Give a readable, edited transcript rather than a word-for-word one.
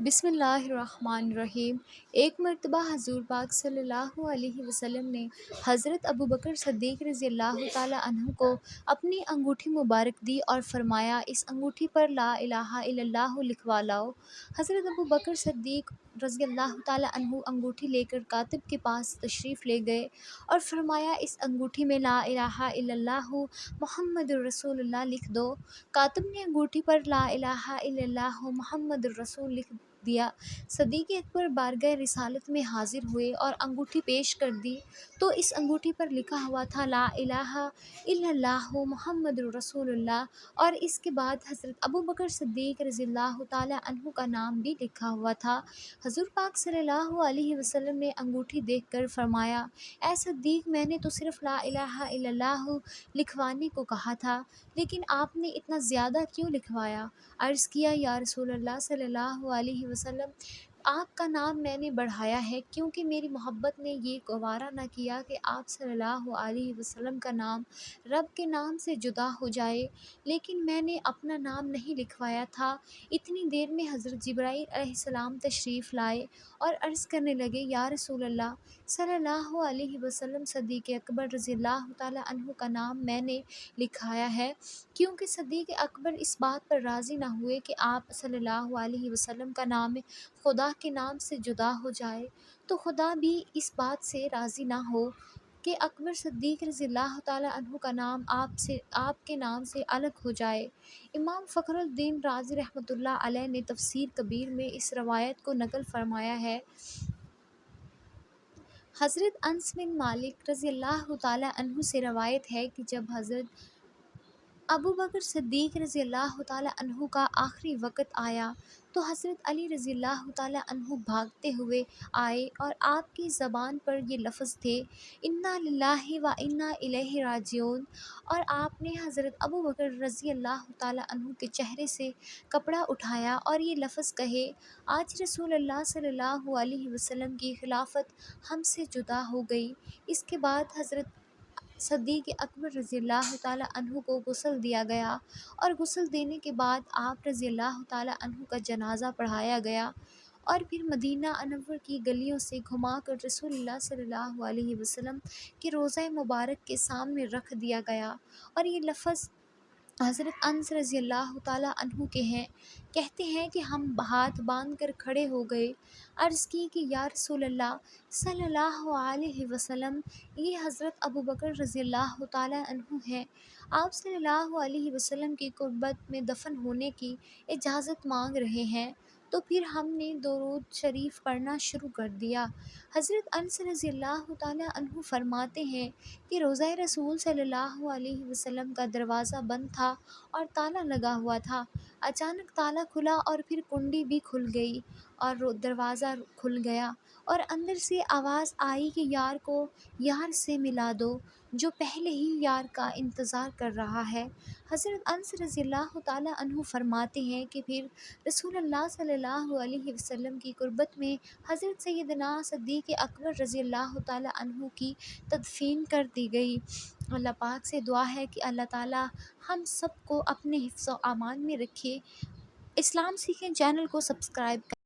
بسم اللہ الرحمن الرحیم۔ ایک مرتبہ حضور پاک صلی اللہ علیہ وسلم نے حضرت ابوبکر صدیق رضی اللہ تعالیٰ عنہ کو اپنی انگوٹھی مبارک دی اور فرمایا، اس انگوٹھی پر لا الہ الا اللہ لکھوا لاؤ۔ حضرت ابوبکر صدیق رضی اللہ تعالیٰ عنہ انگوٹھی لے کر کاتب کے پاس تشریف لے گئے اور فرمایا، اس انگوٹھی میں لا الہ الا اللہ محمد الرسول اللہ لکھ دو۔ کاتب نے انگوٹھی پر لا الہ الا اللہ محمد الرسول لکھ دیا۔ صدیق اکبر بارگاہ رسالت میں حاضر ہوئے اور انگوٹھی پیش کر دی تو اس انگوٹھی پر لکھا ہوا تھا لا الہ الا اللہ محمد الرسول اللہ، اور اس کے بعد حضرت ابوبکر صدیق رضی اللہ تعالیٰ عنہ کا نام بھی لکھا ہوا تھا۔ حضور پاک صلی اللہ علیہ وسلم نے انگوٹھی دیکھ کر فرمایا، اے صدیق، میں نے تو صرف لا الہ الا اللہ لکھوانے کو کہا تھا، لیکن آپ نے اتنا زیادہ کیوں لکھوایا؟ عرض کیا، یا رسول اللہ صلی اللہ علیہ وسلم، آپ کا نام میں نے بڑھایا ہے کیونکہ میری محبت نے یہ گوارا نہ کیا کہ آپ صلی اللہ علیہ وسلم کا نام رب کے نام سے جدا ہو جائے، لیکن میں نے اپنا نام نہیں لکھوایا تھا۔ اتنی دیر میں حضرت جبرائیل علیہ السلام تشریف لائے اور عرض کرنے لگے، یا رسول اللہ صلی اللہ علیہ وسلم، صدیق اکبر رضی اللہ تعالیٰ عنہ کا نام میں نے لکھایا ہے، کیونکہ صدیق اکبر اس بات پر راضی نہ ہوئے کہ آپ صلی اللہ علیہ وسلم کا نام خدا کے نام سے جدا ہو جائے، تو خدا بھی اس بات سے راضی نہ ہو کہ اکبر صدیق رضی اللہ تعالیٰ عنہ کا نام آپ کے نام سے الگ ہو جائے۔ امام فخر الدین رازی رحمۃ اللہ علیہ نے تفسیر کبیر میں اس روایت کو نقل فرمایا ہے۔ حضرت انس بن مالک رضی اللہ تعالیٰ عنہ سے روایت ہے کہ جب حضرت ابوبکر صدیق رضی اللہ تعالیٰ عنہ کا آخری وقت آیا تو حضرت علی رضی اللہ تعالیٰ عنہ بھاگتے ہوئے آئے اور آپ کی زبان پر یہ لفظ تھے، انا للہ و انا الیہ راجعون، اور آپ نے حضرت ابوبکر رضی اللہ تعالیٰ عنہ کے چہرے سے کپڑا اٹھایا اور یہ لفظ کہے، آج رسول اللہ صلی اللہ علیہ وسلم کی خلافت ہم سے جدا ہو گئی۔ اس کے بعد حضرت صدیق اکبر رضی اللہ تعالیٰ عنہ کو غسل دیا گیا اور غسل دینے کے بعد آپ رضی اللہ تعالیٰ عنہ کا جنازہ پڑھایا گیا اور پھر مدینہ انور کی گلیوں سے گھما کر رسول اللہ صلی اللہ علیہ وسلم کے روضہ مبارک کے سامنے رکھ دیا گیا، اور یہ لفظ حضرت انس رضی اللہ تعالیٰ عنہ کے ہیں۔ کہتے ہیں کہ ہم ہاتھ باندھ کر کھڑے ہو گئے، عرض کی کہ یا رسول اللہ صلی اللہ علیہ وسلم، یہ حضرت ابوبکر رضی اللہ تعالیٰ عنہ ہیں، آپ صلی اللہ علیہ وسلم کی قربت میں دفن ہونے کی اجازت مانگ رہے ہیں۔ تو پھر ہم نے درود شریف پڑھنا شروع کر دیا۔ حضرت انس رضی اللہ تعالیٰ عنہ فرماتے ہیں کہ روضہ رسول صلی اللہ علیہ وسلم کا دروازہ بند تھا اور تالا لگا ہوا تھا، اچانک تالا کھلا اور پھر کنڈی بھی کھل گئی اور دروازہ کھل گیا اور اندر سے آواز آئی کہ یار کو یار سے ملا دو جو پہلے ہی یار کا انتظار کر رہا ہے۔ حضرت انس رضی اللہ تعالیٰ عنہ فرماتے ہیں کہ پھر رسول اللہ صلی اللہ علیہ وسلم کی قربت میں حضرت سیدنا صدیق اکبر رضی اللہ تعالیٰ عنہ کی تدفین کر دی گئی۔ اللہ پاک سے دعا ہے کہ اللہ تعالیٰ ہم سب کو اپنے حفظ و امان میں رکھے۔ اسلام سیکھیں چینل کو سبسکرائب کریں۔